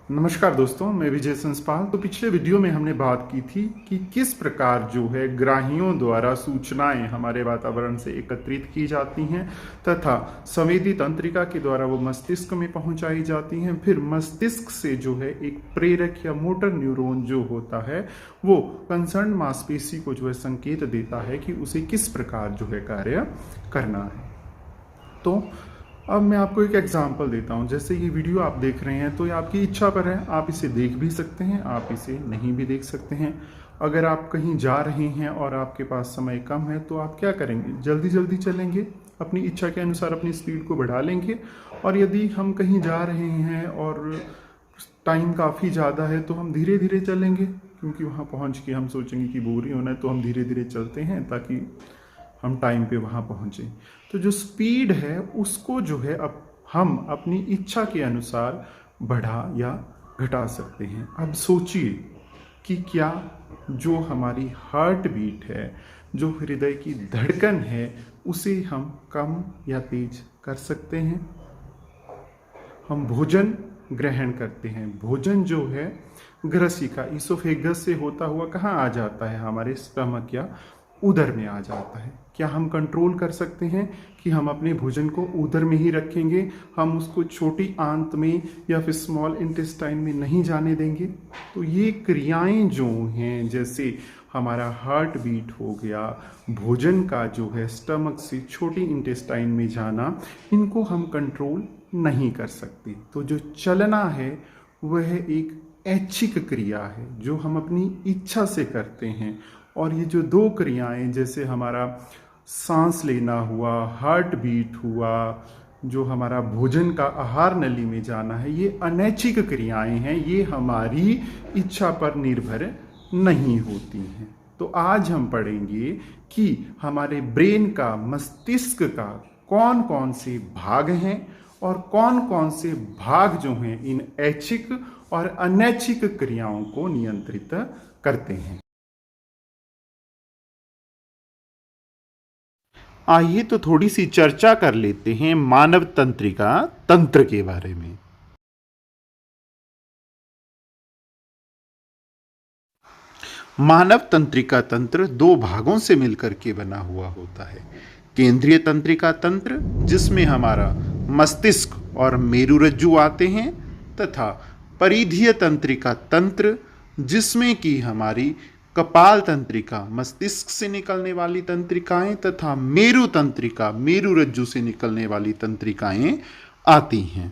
नमस्कार दोस्तों, मैं विजय संसपाल। तो पिछले वीडियो में हमने बात की थी कि किस प्रकार जो है ग्राहियों द्वारा सूचनाएं हमारे वातावरण से एकत्रित की जाती हैं तथा संवेदी तंत्रिका के द्वारा वो मस्तिष्क में पहुंचाई जाती हैं। फिर मस्तिष्क से जो है एक प्रेरक या मोटर न्यूरॉन जो होता है वो कंसर्न मांसपेशी को जो है संकेत देता है कि उसे किस प्रकार जो है कार्य करना है। तो अब मैं आपको एक एग्जांपल देता हूँ। जैसे ये वीडियो आप देख रहे हैं तो ये आपकी इच्छा पर है, आप इसे देख भी सकते हैं, आप इसे नहीं भी देख सकते हैं। अगर आप कहीं जा रहे हैं और आपके पास समय कम है तो आप क्या करेंगे, जल्दी जल्दी चलेंगे, अपनी इच्छा के अनुसार अपनी स्पीड को बढ़ा लेंगे। और यदि हम कहीं जा रहे हैं और टाइम काफ़ी ज़्यादा है तो हम धीरे धीरे चलेंगे, क्योंकि वहाँ पहुँच के हम सोचेंगे कि बोर ही होना है, तो हम धीरे धीरे चलते हैं ताकि हम टाइम पे वहाँ पहुँचे। तो जो स्पीड है उसको जो है अब हम अपनी इच्छा के अनुसार बढ़ा या घटा सकते हैं। अब सोचिए कि क्या जो हमारी हार्ट बीट है, जो हृदय की धड़कन है, उसे हम कम या तेज कर सकते हैं। हम भोजन ग्रहण करते हैं, भोजन जो है ग्रसिका ईसोफेगस से होता हुआ कहाँ आ जाता है, हमारे स्टमक या उदर में आ जाता है। क्या हम कंट्रोल कर सकते हैं कि हम अपने भोजन को उदर में ही रखेंगे, हम उसको छोटी आंत में या फिर स्मॉल इंटेस्टाइन में नहीं जाने देंगे? तो ये क्रियाएं जो हैं, जैसे हमारा हार्ट बीट हो गया, भोजन का जो है स्टमक से छोटी इंटेस्टाइन में जाना, इनको हम कंट्रोल नहीं कर सकते। तो जो चलना है वह एक ऐच्छिक क्रिया है जो हम अपनी इच्छा से करते हैं। और ये जो दो क्रियाएं, जैसे हमारा सांस लेना हुआ, हार्ट बीट हुआ, जो हमारा भोजन का आहार नली में जाना है, ये अनैच्छिक क्रियाएं हैं, ये हमारी इच्छा पर निर्भर नहीं होती हैं। तो आज हम पढ़ेंगे कि हमारे ब्रेन का, मस्तिष्क का कौन कौन से भाग हैं और कौन कौन से भाग जो हैं इन ऐच्छिक और अनैच्छिक क्रियाओं को नियंत्रित करते हैं। आइए तो थोड़ी सी चर्चा कर लेते हैं मानव तंत्रिका तंत्र के बारे में। मानव तंत्रिका तंत्र दो भागों से मिलकर के बना हुआ होता है। केंद्रीय तंत्रिका तंत्र, जिसमें हमारा मस्तिष्क और मेरुरज्जु आते हैं, तथा परिधीय तंत्रिका तंत्र, जिसमें कि हमारी कपाल तंत्रिका, मस्तिष्क से निकलने वाली तंत्रिकाएं, तथा मेरु तंत्रिका, मेरुरज्जु से निकलने वाली तंत्रिकाएं आती हैं।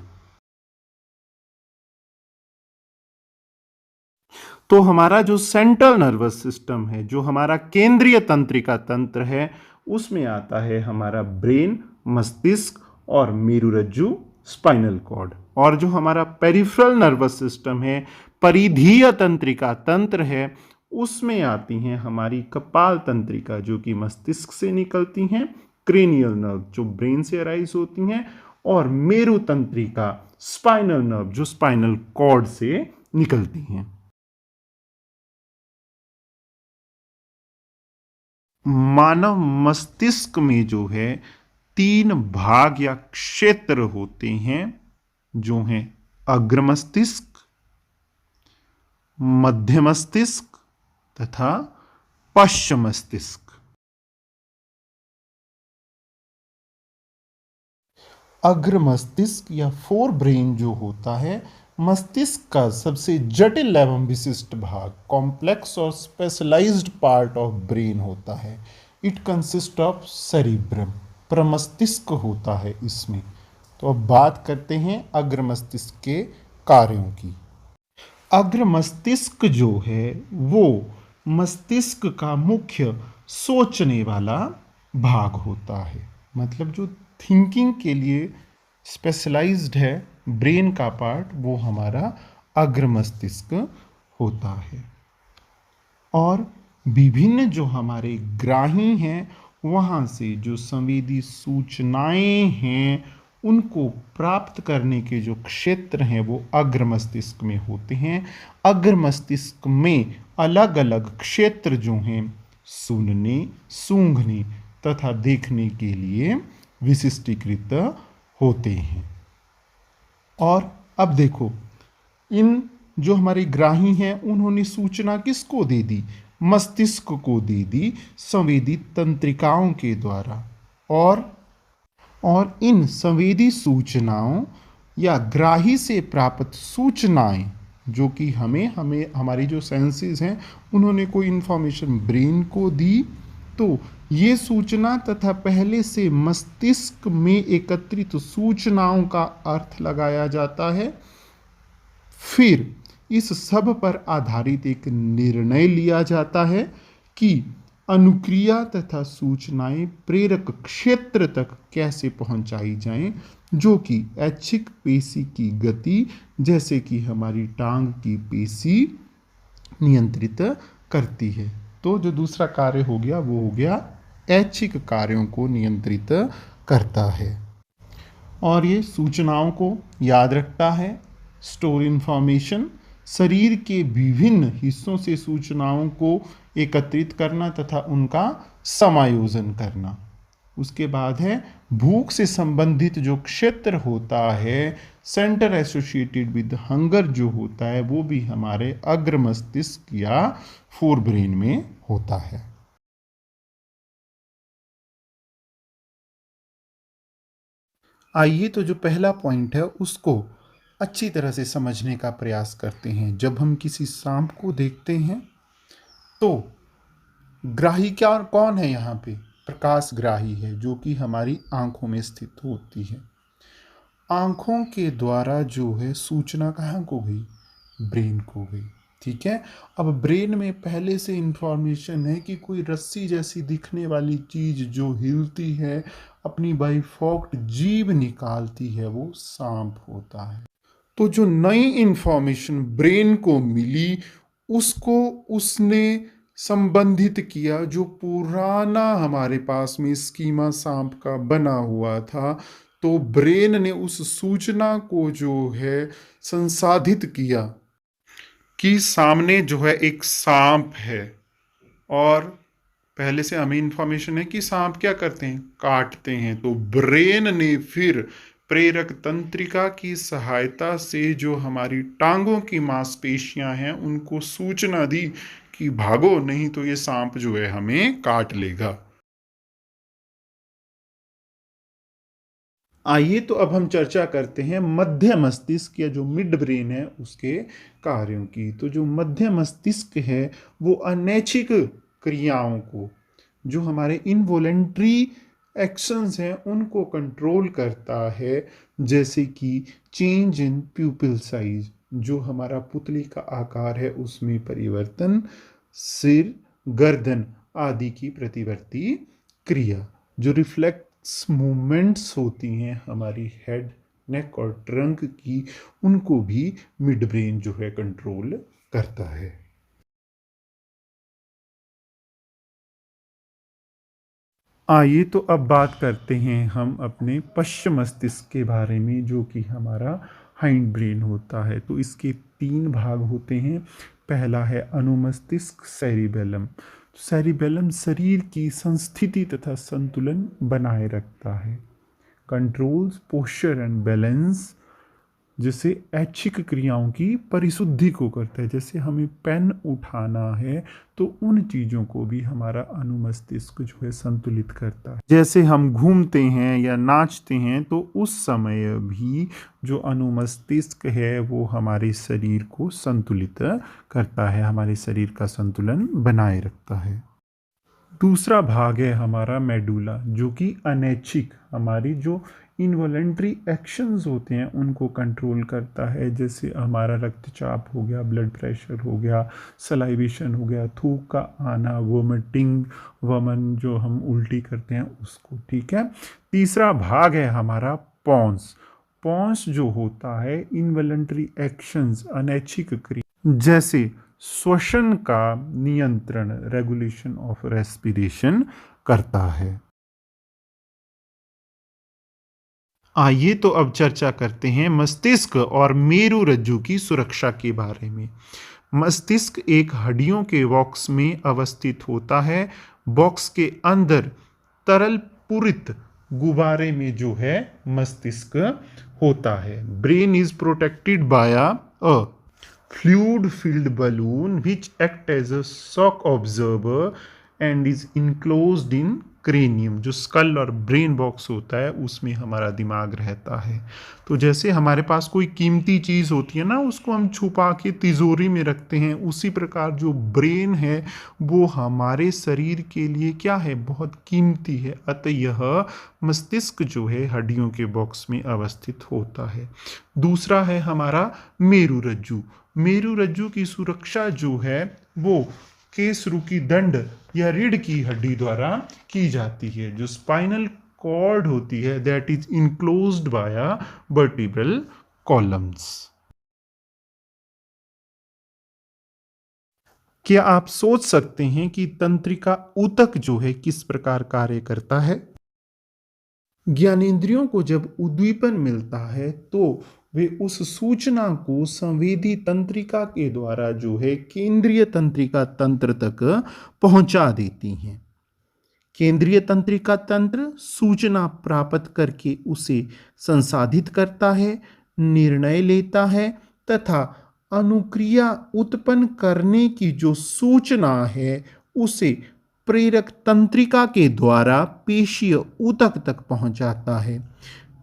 तो हमारा जो सेंट्रल नर्वस सिस्टम है, जो हमारा केंद्रीय तंत्रिका तंत्र है, उसमें आता है हमारा ब्रेन, मस्तिष्क और मेरुरज्जु, स्पाइनल कॉर्ड। और जो हमारा पेरिफेरल नर्वस सिस्टम है, परिधीय तंत्रिका तंत्र है, उसमें आती हैं हमारी कपाल तंत्रिका, जो कि मस्तिष्क से निकलती हैं, क्रेनियल नर्व जो ब्रेन से अराइज होती हैं, और मेरु तंत्रिका, स्पाइनल नर्व जो स्पाइनल कॉर्ड से निकलती हैं। मानव मस्तिष्क में जो है 3 भाग या क्षेत्र होते हैं, जो हैं अग्र मस्तिष्क, मध्य मस्तिष्क तथा पश्च मस्तिष्क। अग्र मस्तिष्क या फोर ब्रेन जो होता है, मस्तिष्क का सबसे जटिल एवं विशिष्ट भाग, कॉम्प्लेक्स और स्पेशलाइज्ड पार्ट ऑफ ब्रेन होता है। इट कंसिस्ट ऑफ सेरिब्रम, प्रमस्तिष्क होता है इसमें। तो अब बात करते हैं अग्र मस्तिष्क के कार्यों की। अग्र मस्तिष्क जो है वो मस्तिष्क का मुख्य सोचने वाला भाग होता है। मतलब जो थिंकिंग के लिए स्पेशलाइज्ड है ब्रेन का पार्ट, वो हमारा अग्र मस्तिष्क होता है। और विभिन्न जो हमारे ग्राही हैं, वहाँ से जो संवेदी सूचनाएं हैं उनको प्राप्त करने के जो क्षेत्र हैं वो अग्र मस्तिष्क में होते हैं। अग्र मस्तिष्क में अलग अलग क्षेत्र जो हैं सुनने, सूंघने तथा देखने के लिए विशिष्टीकृत होते हैं। और अब देखो, इन जो हमारे ग्राही हैं उन्होंने सूचना किसको दे दी? मस्तिष्क को दे दी संवेदी तंत्रिकाओं के द्वारा। और इन संवेदी सूचनाओं या ग्राही से प्राप्त सूचनाएं जो कि हमें हमें हमारी जो सेंसेस हैं उन्होंने कोई इंफॉर्मेशन ब्रेन को दी, तो ये सूचना तथा पहले से मस्तिष्क में एकत्रित सूचनाओं का अर्थ लगाया जाता है। फिर इस सब पर आधारित एक निर्णय लिया जाता है कि अनुक्रिया तथा सूचनाएं प्रेरक क्षेत्र तक कैसे पहुंचाई जाएं, जो कि ऐच्छिक पेशी की गति जैसे कि हमारी टांग की पेशी नियंत्रित करती है। तो जो दूसरा कार्य हो गया वो हो गया ऐच्छिक कार्यों को नियंत्रित करता है और ये सूचनाओं को याद रखता है, स्टोर इंफॉर्मेशन, शरीर के विभिन्न हिस्सों से सूचनाओं को एकत्रित करना तथा उनका समायोजन करना। उसके बाद है भूख से संबंधित जो क्षेत्र होता है, सेंटर एसोसिएटेड विद हंगर जो होता है, वो भी हमारे अग्र मस्तिष्क या फोर ब्रेन में होता है। आइए तो जो पहला पॉइंट है उसको अच्छी तरह से समझने का प्रयास करते हैं। जब हम किसी सांप को देखते हैं तो ग्राही क्या कौन है? यहाँ पे प्रकाश ग्राही है जो कि हमारी आंखों में स्थित होती है। आंखों के द्वारा जो है सूचना कहाँ को गई? ब्रेन को गई। ठीक है, अब ब्रेन में पहले से इंफॉर्मेशन है कि कोई रस्सी जैसी दिखने वाली चीज जो हिलती है, अपनी बाइफोक्ट जीभ निकालती है, वो सांप होता है। तो जो नई इंफॉर्मेशन ब्रेन को मिली उसको उसने संबंधित किया जो पुराना हमारे पास में स्कीमा सांप का बना हुआ था। तो ब्रेन ने उस सूचना को जो है संसाधित किया कि सामने जो है एक सांप है और पहले से हमें इंफॉर्मेशन है कि सांप क्या करते हैं? काटते हैं। तो ब्रेन ने फिर प्रेरक तंत्रिका की सहायता से जो हमारी टांगों की मांसपेशियां हैं उनको सूचना दी कि भागो, नहीं तो ये सांप जो है हमें काट लेगा। आइए तो अब हम चर्चा करते हैं मध्य मस्तिष्क या जो मिड ब्रेन है उसके कार्यों की। तो जो मध्य मस्तिष्क है वो अनैच्छिक क्रियाओं को, जो हमारे इनवॉलेंट्री एक्शंस हैं उनको कंट्रोल करता है, जैसे कि चेंज इन प्यूपिल साइज, जो हमारा पुतली का आकार है उसमें परिवर्तन, सिर, गर्दन आदि की प्रतिवर्ती क्रिया, जो रिफ्लेक्स मूवमेंट्स होती हैं हमारी हेड, नेक और ट्रंक की, उनको भी मिड ब्रेन जो है कंट्रोल करता है। आइए तो अब बात करते हैं हम अपने पश्चिम मस्तिष्क के बारे में, जो कि हमारा हाइंड ब्रेन होता है। तो इसके 3 भाग होते हैं। पहला है अनुमस्तिष्क सेरिबेलम। सेरिबेलम शरीर की संस्थिति तथा संतुलन बनाए रखता है, कंट्रोल्स पोस्चर एंड बैलेंस, जैसे ऐच्छिक क्रियाओं की परिशुद्धि को करता है। जैसे हमें पेन उठाना है तो उन चीज़ों को भी हमारा अनुमस्तिष्क जो है संतुलित करता है। जैसे हम घूमते हैं या नाचते हैं तो उस समय भी जो अनुमस्तिष्क है वो हमारे शरीर को संतुलित करता है, हमारे शरीर का संतुलन बनाए रखता है। दूसरा भाग है हमारा मेडुला, जो कि अनैच्छिक हमारी जो इनवॉलेंट्री एक्शंस होते हैं उनको कंट्रोल करता है। जैसे हमारा रक्तचाप हो गया, ब्लड प्रेशर हो गया, सलाइवेशन हो गया, थूक का आना, वोमिटिंग, वमन जो हम उल्टी करते हैं उसको। ठीक है, तीसरा भाग है हमारा पॉन्स। पॉन्स जो होता है इनवॉलेंट्री एक्शंस, अनैच्छिक क्रिया, जैसे श्वसन का नियंत्रण, रेगुलेशन ऑफ रेस्पिरेशन करता है। आइए तो अब चर्चा करते हैं मस्तिष्क और मेरुरज्जु की सुरक्षा के बारे में। मस्तिष्क एक हड्डियों के बॉक्स में अवस्थित होता है। बॉक्स के अंदर तरल पूरित गुब्बारे में जो है मस्तिष्क होता है। Brain is protected by a fluid filled balloon which act as a shock absorber and is enclosed in cranium. जो स्कल और ब्रेन बॉक्स होता है उसमें हमारा दिमाग रहता है। तो जैसे हमारे पास कोई कीमती चीज़ होती है ना, उसको हम छुपा के तिजोरी में रखते हैं, उसी प्रकार जो ब्रेन है वो हमारे शरीर के लिए क्या है, बहुत कीमती है। अतः यह मस्तिष्क जो है हड्डियों के बॉक्स में अवस्थित होता है। दूसरा है हमारा मेरुरज्जु। मेरुरज्जु की सुरक्षा जो है वो केसरूकी दंड या रीढ़ की हड्डी द्वारा की जाती है। जो स्पाइनल कॉर्ड होती है that is enclosed bye vertebral columns. क्या आप सोच सकते हैं कि तंत्रिका ऊतक जो है किस प्रकार कार्य करता है? ज्ञानेंद्रियों को जब उद्दीपन मिलता है तो वे उस सूचना को संवेदी तंत्रिका के द्वारा जो है केंद्रीय तंत्रिका तंत्र तक पहुंचा देती हैं। केंद्रीय तंत्रिका तंत्र सूचना प्राप्त करके उसे संसाधित करता है, निर्णय लेता है तथा अनुक्रिया उत्पन्न करने की जो सूचना है उसे प्रेरक तंत्रिका के द्वारा पेशीय ऊतक तक पहुंचाता है।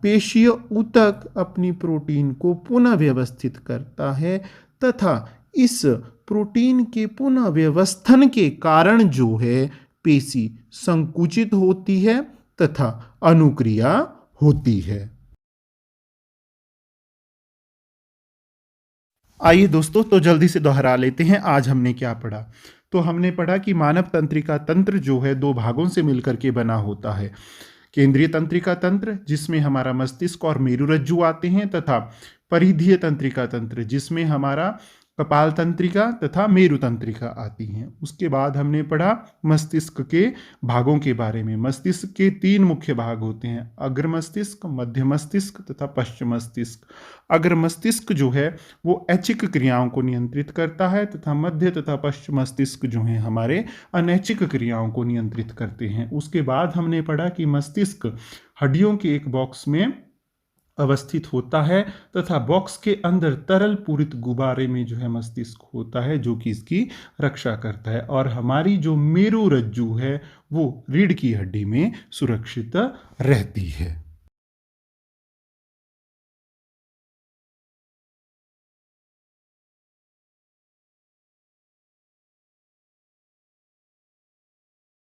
पेशीय ऊतक अपनी प्रोटीन को पुनः व्यवस्थित करता है तथा इस प्रोटीन के पुनः व्यवस्थन के कारण जो है पेशी संकुचित होती है तथा अनुक्रिया होती है। आइए दोस्तों, तो जल्दी से दोहरा लेते हैं आज हमने क्या पढ़ा। तो हमने पढ़ा कि मानव तंत्रिका तंत्र जो है दो भागों से मिलकर के बना होता है। केंद्रीय तंत्रिका तंत्र जिसमें हमारा मस्तिष्क और मेरुरज्जु आते हैं, तथा परिधीय तंत्रिका तंत्र जिसमें हमारा कपाल तंत्रिका तथा मेरु तंत्रिका आती हैं। उसके बाद हमने पढ़ा मस्तिष्क के भागों के बारे में। मस्तिष्क के तीन मुख्य भाग होते हैं, अग्र मस्तिष्क, मध्य मस्तिष्क तथा पश्चिम मस्तिष्क। अग्र मस्तिष्क जो है वो ऐच्छिक क्रियाओं को नियंत्रित करता है तथा मध्य तथा पश्चिम मस्तिष्क जो है हमारे अनैच्छिक क्रियाओं को नियंत्रित करते हैं। उसके बाद हमने पढ़ा कि मस्तिष्क हड्डियों के एक बॉक्स में अवस्थित होता है तथा बॉक्स के अंदर तरल पूरित गुब्बारे में जो है मस्तिष्क होता है जो कि इसकी रक्षा करता है, और हमारी जो मेरुरज्जु है वो रीढ़ की हड्डी में सुरक्षित रहती है।